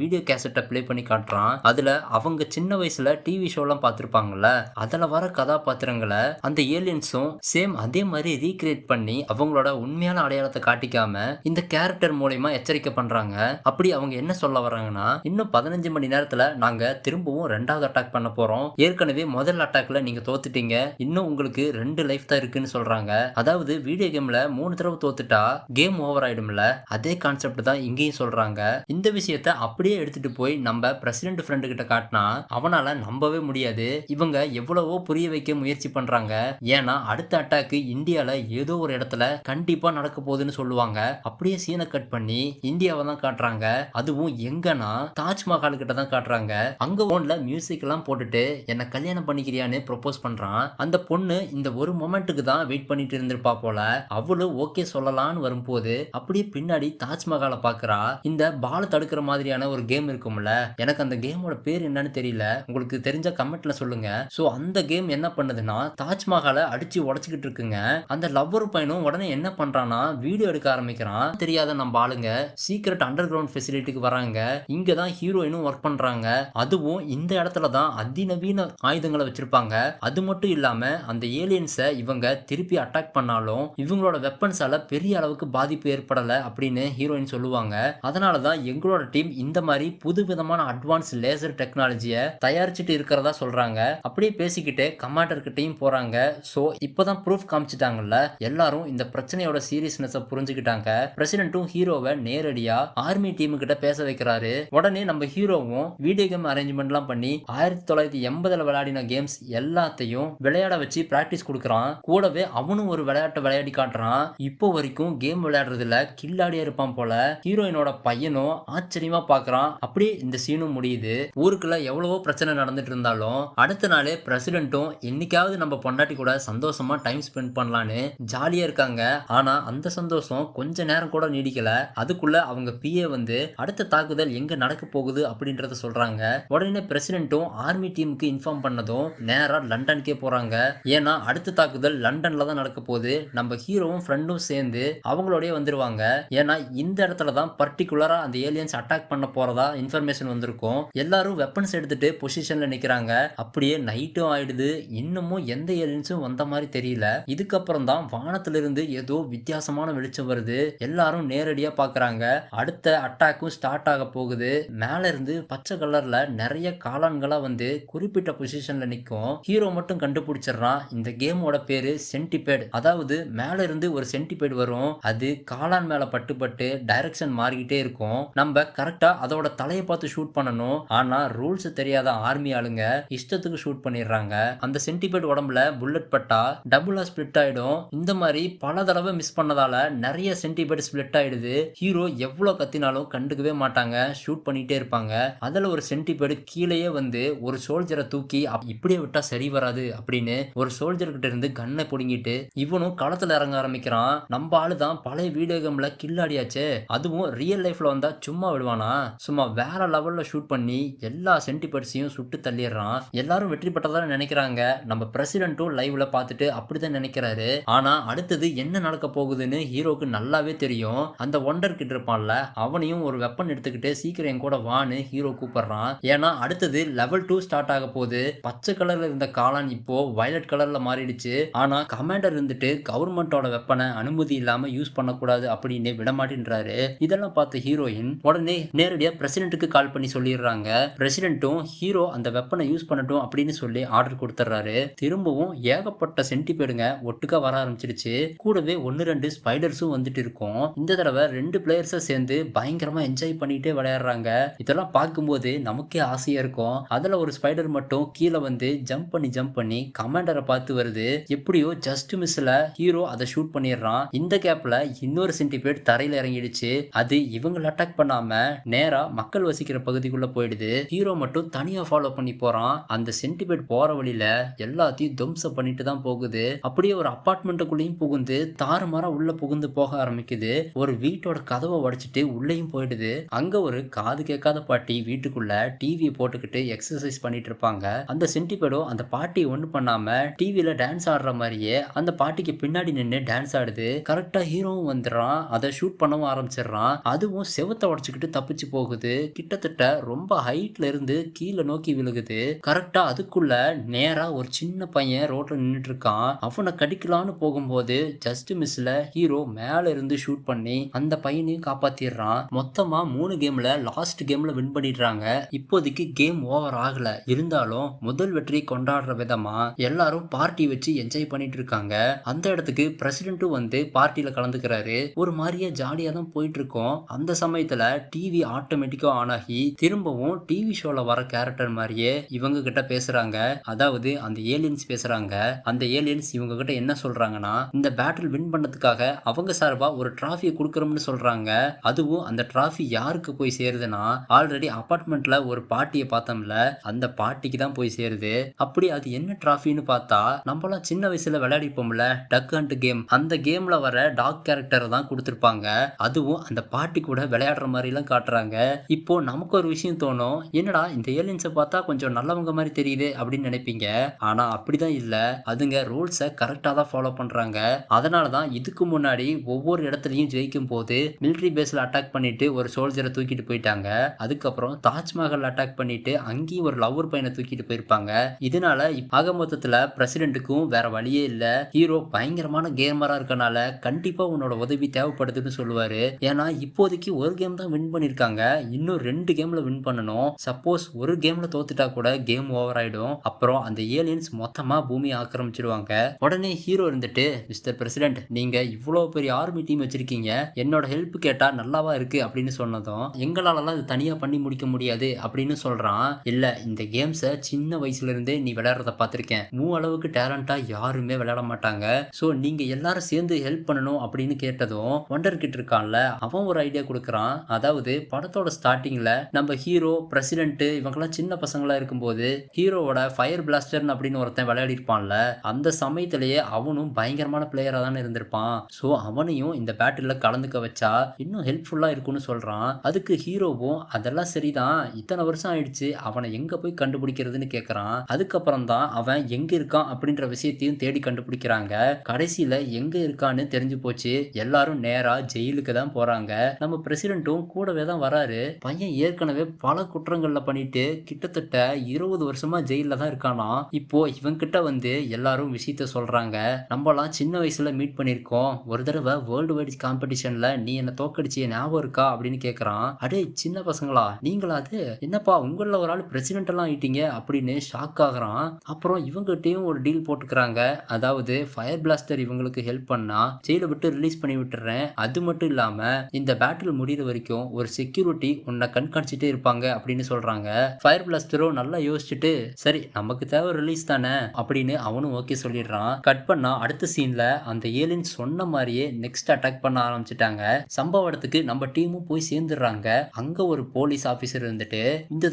வீடியோ கேசட்டை ப்ளே பண்ணி காட்டுறான். அதுல அவங்க சின்ன வயசுல டிவி ஷோலாம் பார்த்திருப்பாங்கல்ல, அதுல வர கதாபாத்திரங்களை அந்த ஏலியன்ஸும் சேம் அதே மாதிரி ரீக்ரியேட் பண்ணி அவங்களோட உண்மையான அடையாளத்தை காட்டிக்காம இந்த கேரக்டர் மூலமா எச்சரிக்கை பண்றாங்க. அப்படி அவங்க என்ன சொல்ல வர்றாங்கன்னா, இன்னும் 15 மணி நேரத்துல நாங்க திரும்பவும் 2வது அட்டாக் பண்ண போறோம். ஏற்கனவே முதல் அட்டாக்ல நீங்க தோத்துட்டீங்க. இன்னும் உங்களுக்கு 2 லைஃப் தான் இருக்குன்னு சொல்றாங்க. அதாவது வீடியோ கேம்ல 3 தடவை தோத்துட்டா கேம் ஓவர் ஆயிடும்ல. அதே கான்செப்ட் தான் இங்கேயும் சொல்றாங்க. இந்த விஷயத்தை அப்படியே எடுத்துட்டு போய் நம்ம பிரசிடென்ட் ஃப்ரெண்ட் கிட்ட காட்டினா அவனால நம்பவே முடியாது. இவங்க எவ்வளவோ புரிய வைக்க முயற்சி பண்றாங்க. ஏன்னா அடுத்த அட்டாக் இந்தியால ஏதோ ஒரு இடத்துல கண்டிப்பா நடக்க போகுதுன்னு சொல்லுவாங்க. அப்படியே சீனை கட் பண்ணி இந்தியாவை தான் காட்டுறாங்க. அதுவும் எங்கன்னா தாஜ்மஹால் கிட்ட தான் காட்டுறாங்க. அங்க போன்ல மியூசிக் எல்லாம் போட்டுட்டு என்ன கல்யாணம் பண்ணிக்கிறியான்னு ப்ரொபோஸ் பண்றான். அந்த பொண்ணு இந்த ஒரு மொமெண்ட்டுக்கு தான் வெயிட் பண்ணிட்டு இருந்திருப்பா போல. அவளும் ஓகே சொல்லலாம்னு வரும்போது அப்படியே பின்னாடி தாஜ்மஹாலை பாக்குறா. இந்த பால் தடுக்கிற மாதிரியான ஒரு கேம் இருக்கும்ல, எனக்கு அந்த கேமோட பேர் என்னன்னு தெரியல, உங்களுக்கு தெரிஞ்ச கமெண்ட்ல சொல்லுங்க. சோ அந்த கேம் என்ன பண்ணுதுன்னா தாஜ்மஹாலை அடிச்சு உடைச்சுக்கிட்டு இருக்குங்க. அந்த லவ்வர் பையனும் உடனே என்ன பண்றானா வீடியோ எடுக்க ஆரம்பிக்கிறான். தெரியாத நம்ம ஆளுங்க சீக்ரெட் அண்டர் கிரவுண்ட் ஃபெசிலிட்டிக்கு வராங்க. இங்க தான் ஹீரோயினும் ஒர்க் பண்றாங்க. அதுவும் இந்த இடத்துல தான் அதிநவீன ஆயுதங்களை வச்சிருப்பாங்க. அது மட்டும் இல்லாம அந்த ஏலியன்ஸை இவங்க திருப்பி அட்டாக் பண்ணாலும் இவங்களோட வெப்பன்ஸால பெரிய அளவுக்கு பாதிப்பு ஏற்படல அப்படின்னு ஹீரோயின் சொல்லுவாங்க. அதனால தான் எங்களோட டீம் இந்த மாதிரி புதுவிதமான அட்வான்ஸ் லேசர் டெக்னாலஜியை தயாரிச்சுட்டு இருக்கிறதா சொல்றாங்க. அப்படியே பேசிக்கிட்டே கமாண்டர் கிட்டையும் போறாங்க. சோ இப்பதான் ப்ரூஃப் காமிச்சிட்டாங்கல்ல, எல்லாரும் இந்த பிரச்சனையோட சீரியஸ்னஸ் புரிஞ்சுக்கிட்டாங்க. பிரசிடென்ட்டும் ஹீரோவை நேரடியா ஆர்மி டீம் கிட்ட பேச வைக்கிறாரு. உடனே நம்ம ஹீரோவும் வீடியோ கேம் அரேஞ்ச்மெண்ட்லாம் பண்ணி 1980ல விளையாடின கேம்ஸ் எல்லாத்தையும் விளையாட வச்சு பிராக்டிஸ் கொடுக்கறான். கூடவே அவனும் ஒரு விளையாட்டை விளையாடி காட்டுறான். இப்போ வரைக்கும் கேம் விளையாடுறதுல கில்லாடியா இருப்பான் போல. ஹீரோயினோட பையனும் ஆச்சரியமா பாக்குறான். அப்படியே இந்த சீனும் முடியுது. ஊருக்குள்ள எவ்வளவோ பிரச்சனை நடந்துட்டு இருந்தாலும் அடுத்த நாளே பிரசிடென்ட்டும் என்னைக்காவது நம்ம பொண்டாட்டி கூட சந்தோஷமா டைம் ஸ்பெண்ட் பண்ணலான்னு ஜாலியா இருக்காங்க. ஆனா அந்த சந்தோஷம் கொஞ்ச நேரம் கூட நீடிக்கல. அதுக்குள்ள அவங்க பிஏ வந்து அடுத்த தாக்குதல் எங்க நடக்க போகுது அப்படின்றத சொல்றாங்க. உடனே பிரசிடென்ட்டும் ஆர்மி டீமுக்கு இன்ஃபார்ம் பண்ணதும் நேரா லண்டனுக்கே போறாங்க. ஏன்னா அடுத்த தாக்குதல் லண்டன்ல தான் நடக்க போகுது. நம்ம ஹீரோவும் ஃப்ரெண்டும் சேர்ந்து அவங்களோடய வந்துருவாங்க. ஏன்னா இந்த இடத்துல தான் பர்டிகுலரா அந்த ஏலியன்ஸ் அட்டாக் பண்ண போறதா இன்ஃபர்மேஷன் வந்திருக்கும். எல்லாரும் வெப்பன்ஸ் எடுத்துட்டு பொசிஷன்ல நிக்கிறாங்க. அப்படியே நைட்டும் ஆயிடுது. இன்னமும் எந்த ஏலியன்ஸும் வந்த மாதிரி தெரியல. இதுக்கப்புறம் தான் வானத்திலிருந்து ஏதோ வித்தியாசமான வெளிச்சம் வருது. எல்லாரும் நேரடியா பாக்குறாங்க. அடுத்த அட்டாக்கும் ஸ்டார்ட் ஆக போகுது. மேல இருந்து பச்சை கலர்ல நிறைய காளான்களா வந்து குறிப்பிட்ட பொசிஷன்ல நிக்கும். ஹீரோ மட்டும் கண்டுபிடிச்சிடறான். இந்த கேமோட பேரு சென்டிபேட். அதாவது மேல இருந்து ஒரு சென்டிபேட் வரும். அது காளான் மேல பட்டு பட்டு டைரக்ஷன் மாறிக்கிட்டே இருக்கும். நம்ம கரெக்டா அதோட தலையை பார்த்து ஷூட் பண்ணணும். ஆனா ரூல்ஸ் தெரியாத ஆர்மி ஆளுங்க இஷ்டத்துக்கு ஷூட் பண்ணிடுறாங்க. அந்த சென்டிபேட் உடம்புல புல்லட் பட்டா டபுளா ஸ்பிளிட் ஆயிடும். இந்த மாதிரி பல தடவை மிஸ் பண்ணதால நிறைய சென்டிபேட் ஸ்பிளிட் ஆயிடுது. ஹீரோ எவ்வளவு கத்தினாலும் கண்டுக்கவே மாட்டாங்க. ஷூட் பண்ணிட்டே இருப்பாங்க. அதுல ஒரு சென்டிபேட் கீழேயே வந்து ஒரு சோல்ஜரை தூக்கி இப்படியே விட்டா சரி வராது அப்படின்னு ஒரு சோல்ஜர் கிட்ட இருந்து கண்ணை புடுங்கிட்டு இவனும் களத்துல இறங்க ஆரம்பிக்கிறான். நம்ம ஆளு தான் பழைய வீடியோ கேம்ல கில்லாடியாச்சே, அதுவும் ரியல் லைஃப்ல வந்தா சும்மா விடுவானா? சும்மா வேற லெவல்ல ஷூட் பண்ணி எல்லா சென்டிபேட்ஸையும் சுட்டு தள்ளிடுறான். எல்லாரும் வெற்றி பெற்றதா நினைக்கிறாங்க. நம்ம பிரசிடென்ட்டும் லைவ்ல பார்த்துட்டு அப்படிதான் நினைக்கிறாரு. ஆனா அடுத்தது என்ன நடக்க போகுதுன்னு ஹீரோக்கு நல்லாவே தெரியும். அந்த ஒண்டர் கிட்ட இருப்பான்ல, அவனையும் ஒரு வெப்பன் எடுத்துக்கிட்டு சீக்கிரம் என் கூட வான்னு ஹீரோ கூப்பிடுறான். ஏன்னா அடுத்தது லெவல் 2 ஸ்டார்ட் ஆக போகுது. பச்சை கலர்ல இருந்த காளான் இப்போ வயலட் கலர்ல மாறிடுச்சு. ஆனா கமாண்டர் இருந்துட்டு கவர்மெண்டோட வெப்பனை அனுமதி இல்லாம யூஸ் பண்ணக்கூடாது அப்படின்னு விடமாட்டேன்றாரு. இதெல்லாம் பார்த்த ஹீரோயின் உடனே நேரடியா பிரசிடென்ட்டுக்கு கால் பண்ணி சொல்லிடுறாங்க. பிரசிடென்ட்டும் ஹீரோ அந்த வெப்பனை யூஸ் பண்ணட்டும் அப்படின்னு சொல்லி ஆர்டர் கொடுத்துறாரு. திரும்பவும் ஏகப்பட்ட சென்டிபேடுங்க ஒட்டுக்கா வர ஆரம்பிச்சிடுச்சு. கூடவே 1-2 ஸ்பைடர்ஸும் வந்துட்டு இருக்கும். இந்த தடவை 2 பிளேயர்ஸை சேர்ந்து பயங்கரமா என்ஜாய் பண்ணிட்டே விளையாடுறாங்க. இதெல்லாம் பார்க்கும்போது நமக்கே ஆசையா இருக்கும். அதுல ஒரு ஸ்பைடர் மட்டும் கீழே வந்து ஜம்ப் பண்ணி கமாண்டரை பார்த்து வருது. எப்படியோ ஜஸ்ட் மிஸ்ல ஹீரோ அதை ஷூட் பண்ணிடுறான். இந்த கேப்ல இன்னொரு சென்டிபேட் தரையில இறங்கிடுச்சு. அது இவங்களை அட்டாக் பண்ணாம நேரா மக்கள் வசிக்கிற பகுதிக்குள்ள போயிடுது. ஹீரோ மட்டும் தனியா ஃபாலோ பண்ணி போறான். அந்த சென்டிபேட் போற வழியில எல்லாத்தையும் துவம்சம் பண்ணிட்டு தான் போகுது. அப்படியே ஒரு அபார்ட்மெண்ட்டுக்குள்ளேயும் புகுந்து தாறுமாறா உள்ள புகுந்து போக ஆரம்பிக்குது. ஒரு வீட்டோட கதவை உடைச்சிட்டு உள்ளேயும் போயிடுது. அங்க ஒரு காது கேட்காத பாட்டி வீட்டுக்குள்ள டிவியை போட்டுக்கிட்டு எக்ஸசைஸ் பண்ணிட்டு இருப்பாங்க. அந்த சென்டிபேடும் அந்த பாட்டியை ஒண்ணு பண்ணாம டிவில டான்ஸ் ஆடுற மாதிரியே அந்த பாட்டிக்கு பின்னாடி நின்னு டான்ஸ் ஆடுது. கரெக்டா ஹீரோவும் வந்துடுறான். அதை ஷூட் பண்ணவும் ஆரம்பிச்சிடுறான். அதுவும் செவுத்த உடைச்சுக்கிட்டு தப்பிச்சு போகுது. கிட்டத்தட்ட ரொம்ப ஹைட்ல இருந்து கீழே நோக்கி விழுகுது. கரெக்டா அதுக்குள்ள நேரா ஒரு சின்ன பையன் ரோட்ல நின்னுட்டு இருக்கான். அவனை கடிக்கலான்னு போகும்போது ஜஸ்ட் மிஸ்ல ஹீரோ மேல இருந்து ஷூட் பண்ணி அந்த பையனையும் காப்பாத்திடுறான். மொத்தமா 3 கேம்ல லாஸ்ட் கேம்ல வின் பண்ணிடுறாங்க. இப்போதைக்கு கேம் ஓவர் ஆகல. இருந்தாலும் முதல் வெற்றி கொண்டாடுற விதமா எல்லாரும் பார்ட்டி வச்சு என்ஜாய் பண்ணிட்டு இருக்காங்க. அந்த இடத்துக்கு பிரசிடென்ட்டும் வந்து பார்ட்டியில கலந்துக்கிறாரு. ஒரு மாதிரியே ஜாலியா தான் போயிட்டு இருக்கோம். அந்த சமயத்துல டிவி ஆட்டோமேட்டிக்கா ஆன் ஆகி திரும்பவும் டிவி ஷோல வர கேரக்டர் மாதிரியே இவங்க கிட்ட பேசுறாங்க. அதாவது அந்த ஏலியன்ஸ் பேசுறாங்க. அந்த ஏலியன்ஸ் இவங்க கிட்ட என்ன சொல்றாங்கன்னா, இந்த பேட்டில் வின் பண்ணதுக்காக அவங்க சார்பா ஒரு டிராஃபியை கொடுக்கறோம்னு சொல்றாங்க. அதுவும் அந்த டிராஃபி யாருக்கு போய் சேருதுன்னா, ஆல்ரெடி அபார்ட்மெண்ட்ல ஒரு பாட்டியை பார்த்தோம்ல, அந்த பாட்டிக்கு தான் போய் சேருது. அப்படி அது என்ன டிராஃபின்னு பார்த்தா, நம்மளாம் சின்ன வயசுல விளையாடிப்போம்ல டக் ஹண்ட் கேம், அந்த கேம்ல வர டாக் கேரக்டர் தான் கொடுத்திருப்பாங்க. அதுவும் அந்த பாட்டி கூட விளையாடுற மாதிரி எல்லாம் காட்டுறாங்க. இப்போ நமக்கு ஒரு விஷயம் தோணும், என்னடா இந்த ஏலியன்ஸை பார்த்தா கொஞ்சம் நல்லவங்க மாதிரி தெரியுது அப்படின்னு நினைப்பீங்க. ஆனா அப்படிதான் இல்ல. அதுங்க ரூல்ஸை கரெக்டா தான் ஃபாலோ பண்றாங்க. அதனால தான் இதுக்கு முன்னாடி ஒவ்வொரு இடத்துலயும் ஜெயிக்கும் போது மிலிட்டரி பேஸ்ல அட்டாக் பண்ணிட்டு ஒரு சோல்ஜரை தூக்கிட்டு போயிட்டாங்க. அதுக்கப்புறம் தாஜ்மஹால் அட்டாக் பண்ணிட்டு அங்கேயும் ஒரு லவ்வர் பையனை தூக்கிட்டு போயிருப்பாங்க. இதனால ஆக மொத்தத்துல பிரசிடென்ட்டுக்கும் வேற வழியே இல்ல. ஹீரோ பயங்கரமான கேமரா இருக்கனால கண்டிப்பா உன்னோட உதவி தேவைப்படுதுன்னு சொல்லுவாரு. ஏன்னா இப்போதைக்கு ஒரு கேம் தான் வின் பண்ணிருக்காங்க. இன்னும் 2 கேம்ல வின் பண்ணணும். சப்போஸ் ஒரு கேம்ல தோத்துட்டா கூட கேம் ஓவர் ஆயிடும். அப்புறம் அந்த ஏலியன்ஸ் மொத்தமா பூமியை ஆக்கிரமிச்சிடுவாங்க. உடனே ஹீரோ இருந்துட்டு, மிஸ்டர் பிரசிடென்ட், நீங்க இவ்வளவு பெரிய ஆர்மி டீம் வச்சிருக்கீங்க, என்னோட ஹெல்ப் கேட்டா நல்லாவா இருக்கு அப்படின்னு சொன்னதும், எங்களாலலாம் இது தனியா பண்ணி முடிக்க முடியாது அப்படின்னு சொல்றான். இல்ல, இந்த கேம்ஸை சின்ன வயசுல இருந்தே நீ விளையாடுறத பார்த்திருக்கேன். அளவுக்கு டேலண்டா யாருமே விளையாட மாட்டாங்க. சோ நீங்க எல்லாரும் சேர்ந்து ஹெல்ப் பண்ணணும் அப்படின்னு கேட்டதும் ஒண்டர் கிட் இருக்கான்ல, அவன் ஒரு ஐடியா கொடுக்கறான். அதாவது படத்தோட ஸ்டார்டிங்ல நம்ம ஹீரோ பிரசிடென்ட் இவங்கெல்லாம் சின்ன பசங்களா இருக்கும்போது ஹீரோவோட ஃபயர் பிளாஸ்டர் அப்படின்னு ஒருத்தன் விளையாடி இருப்பான்ல, அந்த சமயத்திலேயே அவனும் பயங்கரமான பிளேயரா தானே இருந்திருப்பான். சோ அவனையும் இந்த பேட்டில்ல கலந்துக்க வச்சா இன்னும் ஹெல்ப்ஃபுல்லா இருக்கும்னு சொல்றான். அதுக்கு ஹீரோவும் அதெல்லாம் சரிதான், இத்தனை வருஷம் ஆயிடுச்சு, அவனை எங்க போய் கண்டுபிடிக்கிறதுன்னு கேக்குறான். அதுக்கப்புறம் தான் அவன் எங்க இருக்கான் அப்படின்ற விஷயத்தையும் தேடி கண்டுபிடிக்கிறாங்க. கடைசியில எங்க இருக்கான்னு தெரிஞ்சு போச்சு. எல்லாரும் நேரா ஜெயிலுக்கு தான் போறாங்க. நம்ம பிரசிடென்ட்டும் கூடவே தான் வராரு. பையன் ஏற்கனவே பல குற்றங்கள்ல பண்ணிட்டு கிட்டத்தட்ட 20 வருஷமா ஜெயில தான் இருக்கானா. இப்போ இவன் கிட்ட வந்து எல்லாரும் விஷயத்த சொல்றாங்க. நம்மலாம் சின்ன வயசுல மீட் பண்ணிருக்கோம். ஒரு தடவை வேர்ல்டு வைட் காம்படிஷன்ல நீ என்ன தோக்கடிச்சிய ஞாபகம் இருக்கா அப்படின்னு கேக்குறான். அடே சின்ன பசங்களா நீங்களா அது, என்னப்பா உங்கள ஒரு ஆள் பிரசிடென்ட் எல்லாம் ஆயிட்டீங்க அப்படின்னு ஷாக் ஆகுறான். அப்புறம் இவங்ககிட்டயும் ஒரு டீல் போட்டுக்கிறாங்க. அதாவது ஃபயர் பிளாஸ்டர் இவங்களுக்கு ஹெல்ப் பண்ணா ஜெயில விட்டு ரிலீஸ் பண்ணி விட்டுறேன். அது மட்டும் இல்லாம இந்த பேட்டில் முடிகிற வரைக்கும் ஒரு செக்யூரிட்டி உன்னை கண்காணிச்சுட்டே இருப்பாங்க அப்படின்னு சொல்றாங்க. ஃபயர் பிளாஸ்டரும் நல்லா யோசிச்சுட்டு, சரி நமக்கு தேவை ரிலீஸ் தானே அப்படின்னு அவனும் ஓகே சொல்லிடுறான். கட் பண்ணா அடுத்த சீன்ல அந்த ஏலியன் சொன்ன மாதிரியே நெக்ஸ்ட் அட்டாக் பண்ண ஆரம்பிச்சிட்டாங்க. சம்பவ இடத்துக்கு நம்ம டீமும் போய் சேர்ந்துடுறாங்க. அங்க ஒரு போலீஸ் ஆபீசர் இருந்துட்டு, இந்த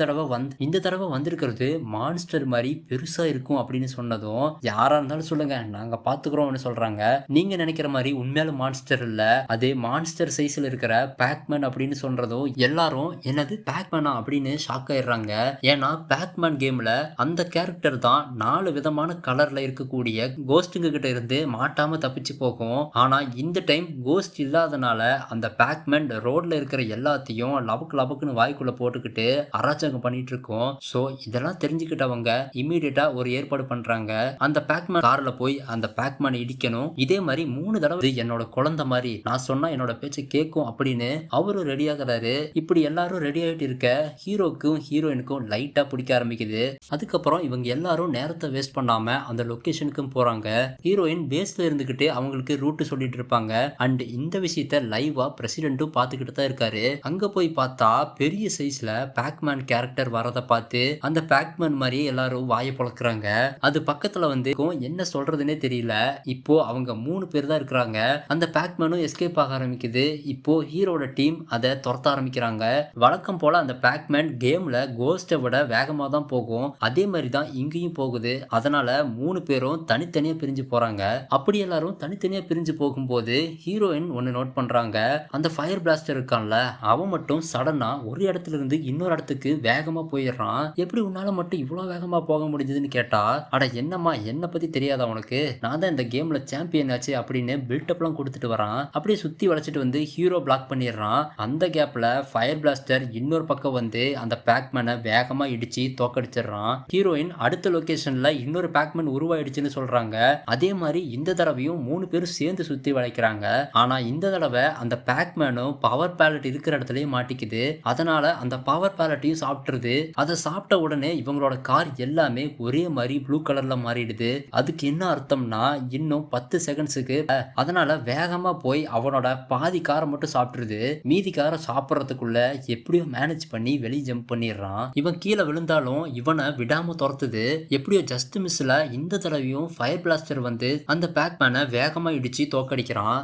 தடவை வந்திருக்கிறது மான்ஸ்டர் மாதிரி பெருசா இருக்கும் அப்படின்னு சொன்னதும், யாரா இருந்தாலும் சொல்லுங்க நாங்க பாத்துக்கிறோம்னு சொல்றாங்க. நீங்க நினைக்கிற மாதிரி உண்மையால மான்ஸ்டர் இல்ல, அது மான்ஸ்டர் சைஸ்ல இருக்கிற பேக்மேன் அப்படின்னு சொல்றதும் எல்லாரும் என்னது பேக்மேனா அப்படின்னு ஷாக் ஆயிடுறாங்க. ஏன்னா பேக்மேன் கேம்ல அந்த கேரக்டர் தான் 4 விதமான கலர்ல இருக்கக்கூடிய கோஸ்ட்டுங்க கிட்ட இருந்து மாட்டாம தப்பிச்சு போகும். ஆனா இந்த டைம் கோஸ்ட் இல்லாதனால அந்த பேக்மேன் ரோட்ல இருக்கிற எல்லாத்தையும் லபக்குன்னு வாய்க்குள்ள போட்டுக்கிட்டு அராஜகம் பண்ணிட்டு இருக்கோம். சோ இதெல்லாம் தெரிஞ்சுக்கிட்டவங்க இம்மீடியட்டா ஒரு ஏற்பாடு பண்றாங்க. அந்த பேக்மேன் கார்ல போய் அந்த பேக்மேன் இடிக்கணும். இதே மாதிரி 3 தடவை என்னோட குழந்தை மாதிரி நான் சொன்னா என்னோட பேச்சை கேட்கும் அப்படின்னு அவரும் ரெடி ஆகுறாரு. இப்படி எல்லாரும் ரெடி ஆகிட்டு இருக்க ஹீரோக்கும் ஹீரோயினுக்கும் லைட்டா பிடிக்க ஆரம்பிக்குது. அதுக்கப்புறம் இவங்க எல்லாரும் நேரத்தை வேஸ்ட் பண்ணாம அந்த லொகேஷனுக்கும் போறாங்க. ஹீரோயின் பேஸ்ல இருந்துகிட்டு அவங்களுக்கு ரூட் சொல்லிட்டு இருப்பாங்க. அண்ட் இந்த விஷயத்த லைவா பிரசிடென்ட்டும் பாத்துக்கிட்டு தான் இருக்காரு. அங்க போய் பார்த்தா பெரிய சைஸ்ல பேக்மேன் கேரக்டர் வரத பார்த்து அந்த பேக்மேன் மாதிரி எல்லாரும் வாயை பொளக்குறாங்க. அது பக்கத்துல வந்து என்ன சொல்றதுன்னே தெரியல. இப்போ அவங்க 3 பேர் தான் இருக்கிறாங்க. அந்த பேக்மேனும் எஸ்கேப் ஆக ஆரம்பிக்குது. இப்போ ஹீரோட டீம் அதை துரத்த ஆரம்பிக்கிறாங்க. வழக்கம் போல அந்த பேக் பேக்மேன் கேம்ல கோஸ்ட்டை விட வேகமா தான் போகும். அதே மாதிரி தான் இங்கேயும் போகுது. அதனால 3 பேரும் தனித்தனியா பிரிஞ்சு போறாங்க. அப்படி எல்லாரும் தனித்தனியா பிரிஞ்சு போகும்போது ஹீரோயின் ஒண்ணு நோட் பண்றாங்க. அந்த ஃபயர் பிளாஸ்டர் இருக்கான்ல, அவன் மட்டும் சடனா ஒரு இடத்துல இருந்து இன்னொரு இடத்துக்கு வேகமா போயிடுறான். எப்படி உன்னால மட்டும் இவ்வளவு வேகமா போக முடிஞ்சதுன்னு கேட்டா, அட என்னம்மா என்ன பத்தி தெரியாதா உனக்கு? நான் தான் இந்த கேம்ல சாம்பியன் ஆச்சு அப்படின்னு பில்டப்லாம் கொடுத்துட்டு வரான். அப்படியே சுத்தி வளைச்சிட்டு வந்து ஹீரோ பிளாக் பண்ணிடுறான். அந்த கேப்ல ஃபயர் பிளாஸ்டர் இன்னொரு பக்கம் வந்து அந்த பேக்மேனை வேகமா இடிச்சு தோக்கடிச்சிடுறான். ஹீரோயின் அடுத்த லொகேஷன்ல இன்னொரு பேக்மேன் உருவாயிடுச்சுன்னு சொல்றாங்க. அதே மாதிரி இந்த தடவையும் 3 பேரும் சேர்ந்து சுத்தி வளைக்கிறாங்க. ஆனா இந்த தடவை அந்த பேக்மேனும் பவர் பேலட் இருக்கிற இடத்துலயே மாட்டிக்குது. அதனால அந்த பவர் பேலட்டையும் சாப்பிட்டுருது. அதை சாப்பிட்ட உடனே இவங்களோட கார் எல்லாமே ஒரே மாதிரி ப்ளூ கலர்ல மாறிடுது. அதுக்கு என்ன அர்த்தம்னா இன்னும் 10 செகண்ட்ஸுக்கு அதனால வேகமா போய் அவனோட பாதி காரை மட்டும் சாப்பிட்டுருது. மீதி காரை சாப்பிட்றதுக்குள்ள எப்படியோ மேனேஜ் பண்ணி வெளியே ஜம்ப் பண்ணிடுறான். இவன் கீழே விழுந்தாலும் இவனை விடாம துரத்துது. எப்படியோ ஜஸ்ட் மிஸ்ல இந்த தடவையும் ஃபயர் பிளாஸ்டர் வந்து அந்த பேக்மேனை வேகமா இடிச்சு தோக்கடிக்கிறான்.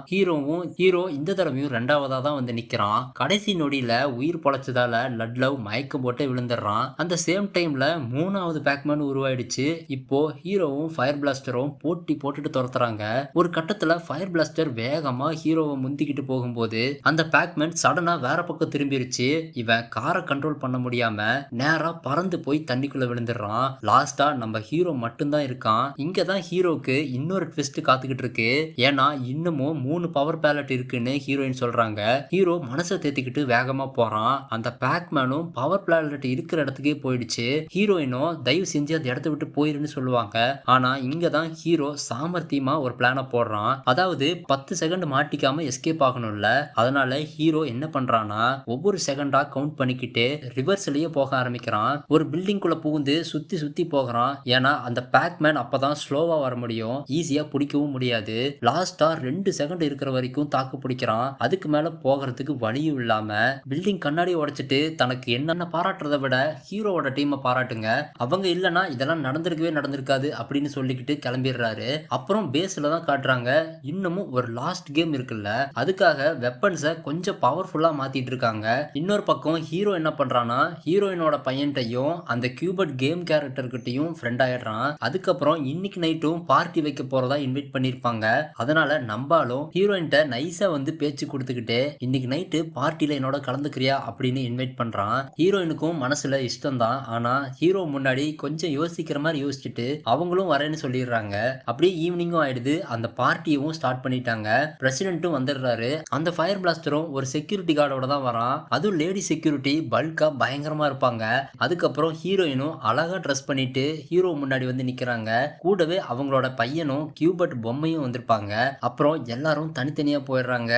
ஹீரோ இந்த தடவையும் 2வதா தான் வந்து நிக்கிறான். கடைசி நொடியில உயிர் பொழைச்சதால லட்லவ் மயக்கம் போட்டு விழுந்துடுறான். அந்த சேம் டைம்ல 3வது பேக்மேன் உருவாயிடுச்சு. இப்போ ஹீரோவும் ஃபயர் பிளாஸ்டரும் போட்டி போட்டுட்டு துரத்துறாங்க. ஒரு கட்டத்துல ஃபயர் பிளாஸ்டர் வேகமா ஹீரோவை முந்திக்கிட்டு போகும்போது அந்த பேக்மேன் சடனா வேற பக்கம் திரும்பிருச்சு. இவன் காரை கண்ட்ரோல் பண்ண முடியாம நேரா பறந்து போய் தண்ணிக்குள்ள விழுந்துடுறான். லாஸ்டா நம்ம ஹீரோ மட்டும்தான் இருக்கான். இங்கதான் ஹீரோக்கு இன்னொரு ட்விஸ்ட் காத்துக்கிட்டு இருக்கு. ஏன்னா இன்னமும் 3 பவர் பேலட் இருக்குன்னு ஹீரோயின் சொல்றாங்க. ஹீரோ மனசை தேத்திக்கிட்டு வேகமா போறான். அந்த பேக்மேனும் பவர் பேலட் இருக்கிற இடத்துக்கே போயிடுச்சு. ஹீரோயினும் தயவு செஞ்சு அந்த இடத்த விட்டு போயிருன்னு சொல்லுவாங்க. ஆனா இங்கதான் ஹீரோ சாமர்த்தியமா ஒரு பிளான போடுறான். அதாவது 10 செகண்ட் மாட்டிக்காம எஸ்கேப் ஆகணும்ல. அதனால ஹீரோ என்ன பண்றானா ஒவ்வொரு செகண்டா கவுண்ட் பண்ணிக்கிட்டு ரிவர்ஸ்லயே போக ஆரம்பிக்கிறான். ஒரு பில்டிங் குள்ள புகுந்து சுத்தி சுத்தி போகிறான். ஏன்னா அந்த பேக்மேன் அப்பதான் ஸ்லோவா வர முடியும். ஈஸியா பிடிக்கவும் முடியாது. லாஸ்டா 2 செகண்ட் இருக்கிற வரைக்கும் தாக்கு பிடிக்கிறான். அதுக்கு மேல போகிறதுக்கு வழியும் இல்லாம பில்டிங் கண்ணாடி உடைச்சிட்டு தனக்கு என்னென்ன பாராட்டுறதை விட ஹீரோவோட டீமை பாராட்டுங்க. அவங்க இல்லனா இதெல்லாம் நடந்திருக்காது அப்படின்னு சொல்லிக்கிட்டு கிளம்பிடுறாரு. அப்புறம் பேஸ்ல தான் காட்டுறாங்க. இன்னமும் ஒரு லாஸ்ட் கேம் இருக்குல்ல, அதுக்காக வெப்பன்ஸை கொஞ்சம் பவர்ஃபுல்லா மாத்திட்டு இருக்காங்க. இன்னொரு பக்கம் ஹீரோ என்ன பண்றானா ஹீரோயினோட பையன்ட்டையும் அந்த கியூபட் கேம் கேரக்டர் கிட்டையும் ஃப்ரெண்ட் ஆயிடுறான். அதுக்கப்புறம் இன்னைக்கு நைட்டும் பார்ட்டி வைக்க போறதா இன்வைட் பண்ணிருப்பாங்க. அதனால நம்பாலும் ஹீரோயின்ட்ட நைஸா வந்து பேச்சு கொடுத்துக்கிட்டு இன்னைக்கு நைட்டு பார்ட்டில என்னோட கலந்துக்கிறியா அப்படின்னு இன்வைட் பண்றான். ஹீரோயினுக்கும் மனசுல இஷ்டம் தான். ஆனா ஹீரோ முன்னாடி கொஞ்சம் யோசிக்கிற மாதிரி யோசிச்சுட்டு அவங்களும் வரேன்னு சொல்லிடுறாங்க. அப்படியே ஈவினிங்கும் ஆயிடுது. அந்த பார்ட்டியும் ஸ்டார்ட் பண்ணிட்டாங்க. பிரசிடென்ட்டும் வந்துடுறாரு. அந்த ஃபயர் பிளாஸ்டரும் ஒரு செக்யூரிட்டி கார்டோட தான் வரான். அதுவும் லேடி செக்யூரிட்டி பல்கா பயங்கரமா இருப்பாங்க. அதுக்கப்புறம் ஹீரோயினும் அழகா ட்ரெஸ் பண்ணிட்டு ஹீரோ முன்னாடி வந்து நிக்கிறாங்க. கூடவே அவங்களோட பையனும் கியூபட் பொம்மையும் வந்திருப்பாங்க. அப்புறம் எல்லாரும் தனித்தனியா போயிடுறாங்க.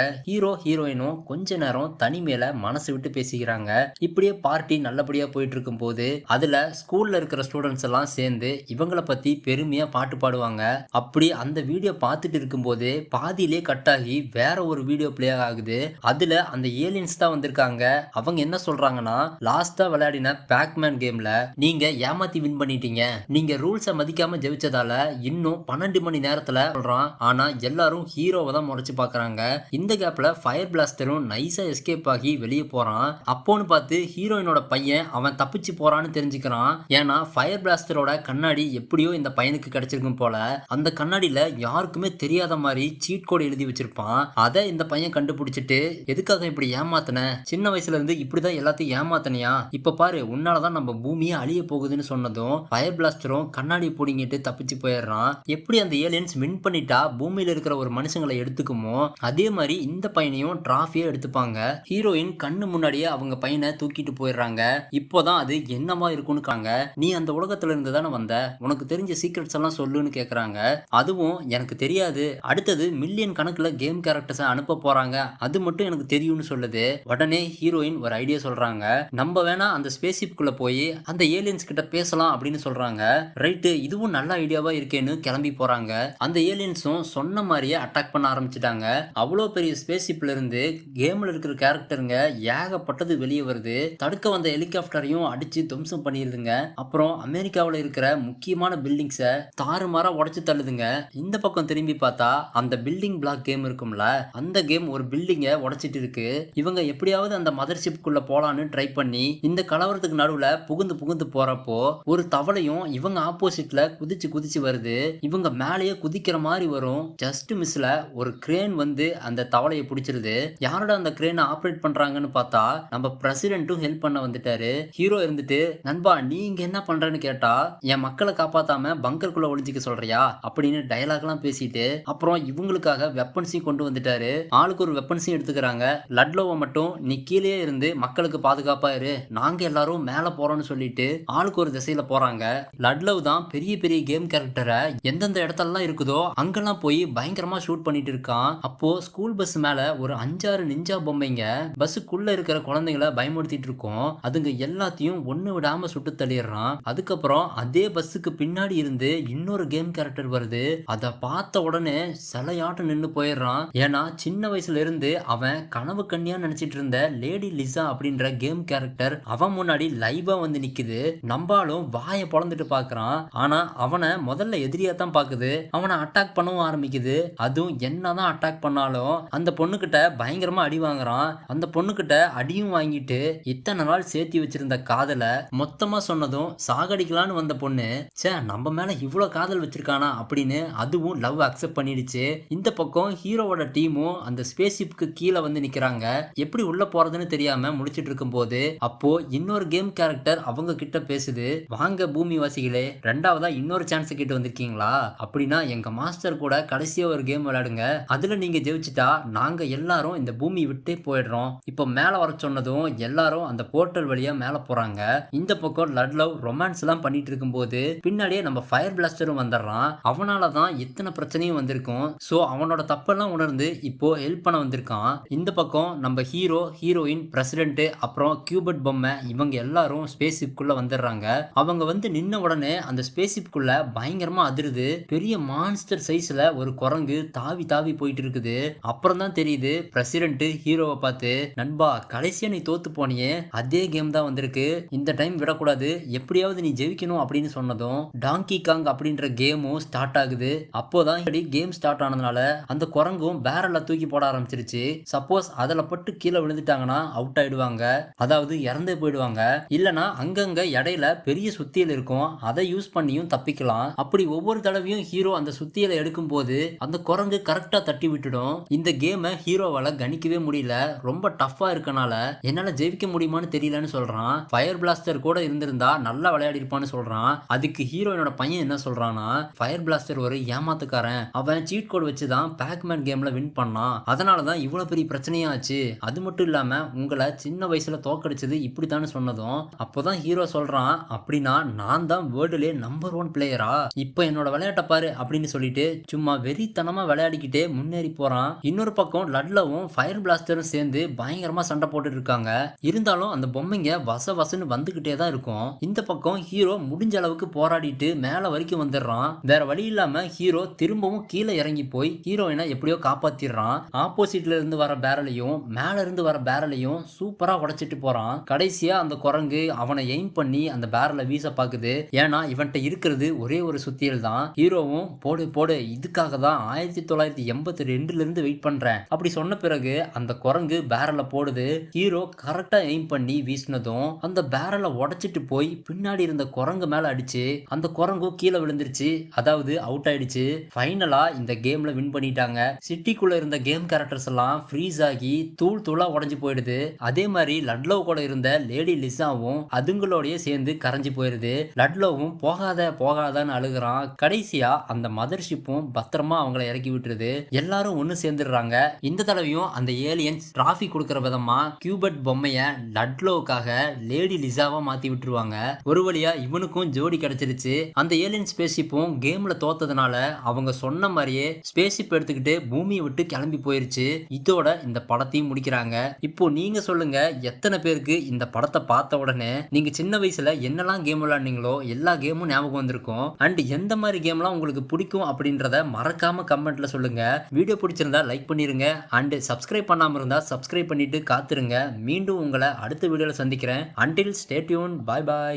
ஹீரோயினும் கொஞ்ச நேரம் தனிமையில மனசு விட்டு பேசிக்கிறாங்க. இப்படியே பார்ட்டி நல்லபடியா போயிட்டு இருக்கும் போது அதுல ஸ்கூல்ல இருக்கிற ஸ்டூடெண்ட்ஸ் எல்லாம் சேர்ந்து இவங்கள பத்தி பெருமையா பாட்டு பாடுவாங்க. அப்படி அந்த வீடியோ பார்த்துட்டு இருக்கும்போது பாதியிலே கட் ஆகி வேற ஒரு வீடியோ பிளே ஆகுது. அதுல அந்த ஏலியன்ஸ் தான் வந்திருக்காங்க. அவங்க என்ன சொல்றாங்கன்னா லாஸ்டா விளையாடின பேக்மேன் கேம்ல நீங்க ஏமாத்தி வின் பண்ணிட்டீங்க. நீங்க ரூல்ஸை மதிக்காம ஜெயிச்சதால இன்னும் 12 மணி நேரத்துல சொல்றான். ஆனா எல்லாரும் ஹீரோவை தான் முறைச்சு பாக்குறாங்க. இந்த கேப்ல ஃபயர் பிளாஸ்டரும் நைஸா எஸ்கேப் ஆகி வெளியே போறான். அப்போன்னு பார்த்து ஹீரோயினோட பையன் அவன் தப்பிச்சு போறான்னு தெரிஞ்சுக்கிறான். ஏன்னா ஃபயர் பிளாஸ்டரோட கண்ணாடி எப்படியோ இந்த பையனுக்கு கிடைச்சிருக்கும் போல. அந்த கண்ணாடியில யாருக்குமே தெரியாத மாதிரி சீட் கோட் எழுதி வச்சிருப்பான். அதை இந்த பையன் கண்டுபிடிச்சிட்டு எதுக்காக இப்படி ஏமாத்தின, சின்ன வயசுல இருந்து இப்படிதான் எல்லாத்தையும் ஏமாத்தனியா, இப்ப பாரு உன்னாலதான் நம்ம பூமியே அழிய போகுதுன்னு சொன்னதும் ஃபயர் பிளாஸ்டரும் கண்ணாடி பிடிங்கிட்டு தப்பிச்சு போயிடுறான். எப்படி அந்த ஏலியன்ஸ் வின் பண்ணிட்டா பூமியில இருக்கிற ஒரு மனுஷங்களை எடுத்துக்குமோ அதே மாதிரி இந்த பையனையும் டிராஃபியா எடுத்துப்பாங்க. ஹீரோயின் கண்ணு முன்னாடியே அவங்க பையனை தூக்கிட்டு போயிடுறாங்க. இப்போதான் அது என்னவா இருக்குன்னு காங்க. நீ அந்த உலகத்துல இருந்து தானே வந்த, உனக்கு தெரிஞ்ச சீக்ரெட்ஸ் எல்லாம் சொல்லுன்னு கேக்குறாங்க. அதுவும் எனக்கு தெரியாது, அடுத்தது மில்லியன் கணக்குல கேம் கேரக்டர்ஸ் அனுப்ப போறாங்க, அது மட்டும் எனக்கு தெரியும்னு சொல்லுது. உடனே ஹீரோயின் ஒரு ஐடியா சொல்றாங்க. நம்ம வேணா அந்த ஸ்பேஸ்ஷிப் குள்ள போய் அந்த ஏலியன்ஸ் கிட்ட பேசலாம் அப்படின்னு சொல்றாங்க. ரைட்டு, இதுவும் நல்ல ஐடியாவா இருக்கேன்னு கிளம்பி போறாங்க. அந்த ஏலியன்ஸும் சொன்ன மாதிரியே அட்டாக் பண்ண ஆரம்பிச்சிட்டாங்க. அவ்வளோ பெரிய ஸ்பேஸ்ஷிப்ல இருந்து கேம்ல இருக்கிற கேரக்டருங்க ஏகப்பட்டது வெளியே வருது. தடுக்க வந்த ஹெலிகாப்டரையும் அடிச்சு துவம்சம் பண்ணிடுதுங்க. அப்புறம் அமெரிக்காவில் இருக்கிற முக்கியமான பில்டிங்ஸை தாறுமாறா உடைச்சு தள்ளுதுங்க. இந்த பக்கம் திரும்பி பார்த்தா அந்த பில்டிங் பிளாக் கேம் இருக்கும்ல, அந்த கேம் ஒரு பில்டிங்கை உடைச்சிட்டு இருக்கு. இவங்க எப்படியாவது அந்த மதர்ஷிப்குள்ள போலான்னு ட்ரை பண்ணி இந்த கலவரத்துக்கு நடுவுல புகுந்து புகுந்து போறப்போ ஒரு தவளையும் இவங்க ஆப்போசிட்ல குதிச்சு குதிச்சு வருது. இவங்க மேலேயே குதிக்கிற மாதிரி வரும். ஜஸ்ட் மிஸ்ல ஒரு கிரேன் வந்து அந்த தவளையை பிடிச்சிருது. யாரோட அந்த கிரேனை ஆப்ரேட் பண்றாங்கன்னு பார்த்தா நம்ம பிரசிடென்ட்டும் ஹெல்ப் பண்ண வந்துட்டாரு. ஹீரோ இருந்துட்டு, நண்பா நீ இங்க என்ன பண்றேன்னு கேட்டா, என் மக்களை காப்பாத்தாம பங்கருக்குள்ள ஒளிஞ்சிக்க சொல்றியா அப்படின்னு டயலாக்லாம் பேசிட்டு அப்புறம் இவங்களுக்காக வெப்பன்ஸையும் கொண்டு வந்துட்டாரு. ஆளுக்கு ஒரு வெப்பன்ஸையும் எடுத்துக்கிறாங்க. லட்லோவை மட்டும் நீ கீழே இருந்து மக்களுக்கு பாதுகாப்பா இரு, நாங்க எல்லாரும் மேல போறோம்னு சொல்லிட்டு ஆளுக்கு ஒரு திசையில போறாங்க. லட்லவ் தான் பெரிய பெரிய கேம் கேரக்டரை எந்தெந்த இடத்தெல்லாம் இருக்குதோ அங்கெல்லாம் போய் பயங்கரமா ஷூட் பண்ணிட்டு இருக்கான். அப்போ ஸ்கூல் பஸ் மேல ஒரு 5-6 நிஞ்சா பொம்மைங்க பஸ்ஸுக்குள்ள இருக்கிற குழந்தைங்களை பயமுறுத்திட்டு இருக்கோம். அதுங்க எல்லாத்தையும் ஒண்ணு விடாம சுட்டு தள்ளிடுறான். அதுக்கப்புறம் அதே பஸ்ஸுக்கு பின்னாடி இருந்து இன்னொரு கேம் கேரக்டர் வருது. அதை பார்த்த உடனே சிலையாட்டம் நின்று போயிடுறான். ஏன்னா சின்ன வயசுல இருந்து அவன் கனவு கண்ணியா நினைச்சிட்டு இருந்த லேடி லிசா அப்படின்ற கேம் கேரக்டர் அவன் முன்னாடி லைவா வந்து நிக்குது. நம்பாலும் வாயை பொளந்துட்டு பாக்குறான். ஆனா அவனை முதல்ல எதிரியா தான் பாக்குது. அவனை அட்டாக் பண்ணவும் ஆரம்பிக்குது. அதுவும் என்னதான் அட்டாக் பண்ணாலும் அந்த பொண்ணுகிட்ட பயங்கரமா அடி வாங்குறான். அந்த பொண்ணுகிட்ட அடியும் வாங்கிட்டு இத்தனை நாள் சேர்த்தி வச்சிருந்த காதலை மொத்தமா சொன்னதும் சாகடிக்கலான்னு வந்த பொண்ணு, சே நம்ம மேல இவ்வளவு காதல் வச்சிருக்கானா அப்படின்னு அதுவும் லவ் அக்செப்ட் பண்ணிடுச்சு. இந்த பக்கம் ஹீரோவோட டீமும் அந்த ஸ்பேஸ்ஷிப்க்கு கீழே வந்து நிக்கிறாங்க. எப்படி உள்ள போறதுன்னு தெரியாம முடிச்சிட்டு இருக்கும் போது அப்போ இன்னொரு கேம் கேரக்டர் அவங்க கிட்ட பேசுது. வாங்க பூமிவாசிகளே, ரெண்டாவதா இன்னொரு சான்ஸ் கிட்ட வந்திருக்கீங்களா? அப்படின்னா எங்க மாஸ்டர் கூட கடைசியா ஒரு கேம் விளையாடுங்க. அதுல நீங்க ஜெயிச்சிட்டா நாங்க எல்லாரும் இந்த பூமி விட்டே போயிடுறோம். இப்போ மேல வர சொன்னதும் எல்லாரும் அந்த போர்ட்டல் வழியா மேல போறாங்க. இந்த பக்கம் லட்லவ் ரொமான்ஸ் எல்லாம் பண்ணிட்டு இருக்கும் போது பின்னாடியே நம்ம ஃபயர் பிளாஸ்டரும் வந்துடுறான். அவனாலதான் இத்தனை பிரச்சனையும் வந்திருக்கும். சோ அவனோட தப்பெல்லாம் உணர்ந்து இப்போ ஹெல்ப் பண்ண வந்திருக்கான். இந்த பக்கம் நம்ம ஹீரோ, ஹீரோயின், பிரசிடென்ட் அப்புறம் கியூபட் பொம்மை இவங்க எல்லாரும் ஸ்பேஸ் ஷிப்குள்ள வந்துடுறாங்க. அவங்க வந்து நின்ன உடனே அந்த ஸ்பேஸ் ஷிப்குள்ள பயங்கரமா அதிருது. பெரிய மான்ஸ்டர் சைஸ்ல ஒரு குரங்கு தாவி தாவி போயிட்டு இருக்குது. அப்புறம் தான் தெரியுது பிரசிடென்ட் ஹீரோவை பார்த்து, நண்பா கடைசியா நீ தோத்து போனியே அதே கேம் தான் வந்திருக்கு, இந்த டைம் விடக்கூடாது, எப்படியாவது நீ ஜெயிக்கணும் அப்படின்னு சொன்னதும் டாங்கி காங் அப்படின்ற கேமும் ஸ்டார்ட் ஆகுது. அப்போதான் கேம் ஸ்டார்ட் ஆனதுனால அந்த குரங்கும் பேரல்ல தூக்கி போட ஆரம்பிச்சிருச்சு. சப்போஸ் அதுல பட்டு கீழே விழுந்துட்டாங்கன்னா அவுட் ஆயிடுவாங்க, அதாவது இறந்தே போயிடுவாங்க. இல்லனா அங்கங்க இடையில பெரிய சுத்தியல் இருக்கும், அதை யூஸ் பண்ணியும் தப்பிக்கலாம். அப்படி ஒவ்வொரு தடவையும் ஹீரோ அந்த சுத்தியலை எடுக்கும் போது அந்த குரங்கு கரெக்டா தட்டி விட்டுடும். இந்த கேமை ஹீரோவால கணிக்கவே முடியல, ரொம்ப டஃபா இருக்கனால என்னால ஜெயிக்க முடியுமான்னு தெரியலன்னு சொல்றான். ஃபயர் பிளாஸ்டர் கூட இருந்திருந்தா நல்லா விளையாடி இருப்பான்னு சொல்றான். அதுக்கு ஹீரோயினோட பையன் என்ன சொல்றான்னா, ஃபயர் பிளாஸ்டர் ஒரு ஏமாத்துக்காரன், அவன் சீட் கோட் வச்சுதான் பேக்மேன் கேம்ல வின் பண்ணான், அதனாலதான் இவ்வளவு பெரிய பிரச்சனையாச்சு. அது மட்டும் இல்லாம உங்களை சின்ன வயசுல தோக்கடிச்சது இப்படித்தான்னு சொன்னதும் அப்போதான் ஹீரோ சொல்றான், அப்படின்னா நான் தான் வேர்ல்டுலே நம்பர் 1 பிளேயரா, இப்போ என்னோட விளையாட்ட பாரு அப்படின்னு சொல்லிட்டு சும்மா வெறித்தனமா விளையாடிக்கிட்டே முன்னேறி போறான். இன்னொரு பக்கம் லட்லவும் ஃபயர் பிளாஸ்டரும் சேர்ந்து பயங்கரமா சண்டை போட்டுட்டு இருக்காங்க. இருந்தாலும் அந்த பொம்மைங்க வச வசன்னு வந்துகிட்டே தான் இருக்கும். இந்த பக்கம் ஹீரோ முடிஞ்ச அளவுக்கு போராடிட்டு மேல வரைக்கும் வந்துடுறான். வேற வழி இல்லாம ஹீரோ திரும்பவும் கீழே இறங்கி போய் ஹீரோயினை எப்படியோ காப்பாத்திடுறான். ஆப்போசிட்ல இருந்து வர பேரலையும் மேல இருந்து வர பேரலையும் சூப்பரா உடைச்சிட்டு போறான். கடைசியா அந்த குரங்கு அவனை எய்ம் பண்ணி அந்த பேரலை வீச பாக்குது. ஏன்னா இவன்ட்ட இருக்கிறது ஒரே ஒரு சுத்தியல் தான். ஹீரோவும் போடு போடு, இதுக்காக தான் 1982 இருந்து வெயிட் பண்றேன் அப்படி சொன்ன பிறகு அந்த குரங்கு பேரலை போடுது. ஹீரோ கரெக்டா எய்ம் பண்ணி வீசினதும் அந்த பேரலை உடைச்சிட்டு போய் பின்னாடி இருந்த குரங்கு மேல அடிச்சு அந்த குரங்கும் கீழே விழுந்துருச்சு, அதாவது அவுட் ஆயிடுச்சு. ஃபைனலா இந்த கேம்ல வின் பண்ணிட்டாங்க. சிட்டிக்குள்ள இருந்த கேம் கேரக்டர்ஸ் எல்லாம் ஃப்ரீஸ் ஆகி தூள் தூளா உடைஞ்சு போயிடுது. அதே மாதிரி லட்லவ் கூட இருந்த லேடி லிசாவும் அதுங்களோடய சேர்ந்து கரைஞ்சு போயிருது. லட்லவும் போகாத போகாதன்னு அழுகுறான். கடைசியா அந்த மதர்ஷிப்பும் பத்திரமா அவங்கள இறக்கி விட்டுருது. எல்லாரும் ஒண்ணு சேர்ந்துடுறாங்க. இந்த தடவையும் அந்த ஏலியன்ஸ் டிராஃபி கொடுக்கிற விதமா கியூபட் பொம்மைய லட்லோவுக்காக லேடி லிசாவா மாத்தி விட்டுருவாங்க. ஒரு வழியா இவனுக்கும் ஜோடி கிடைச்சிருச்சு. அந்த ஏலியன் ஸ்பேஸ்ஷிப்பும் கேம்ல தோத்ததுனால அவங்க சொன்ன மாதிரியே ஸ்பேஸ்ஷிப் எடுத்துக்கிட்டு பூமியை விட்டு கிளம்பி போயிருச்சு. இதோட இந்த படத்தையும் முடிக்கிறாங்க. இப்போ நீங்க சொல்லுங்க, எத்தனை பேருக்கு இந்த படத்தை பார்த்த உடனே நீங்க சின்ன வயசுல என்னெல்லாம் கேம் விளையாடுனீங்களோ எல்லா கேமும் ஞாபகம் வந்திருக்கும். அண்ட் எந்த மாதிரி கேம்லாம் உங்களுக்கு பிடிக்கும் அப்படின்றத மறக்காம கமெண்ட்ல சொல்லுங்க. வீடியோ பிடிச்சிருந்தா லைக் பண்ணிருங்க. அண்ட் சப்ஸ்கிரைப் பண்ணாம இருந்தா சப்ஸ்கிரைப் பண்ணிட்டு காத்துருங்க. மீண்டும் உங்களை அடுத்த வீடியோல சந்திக்கிறேன். until stay tuned, bye bye.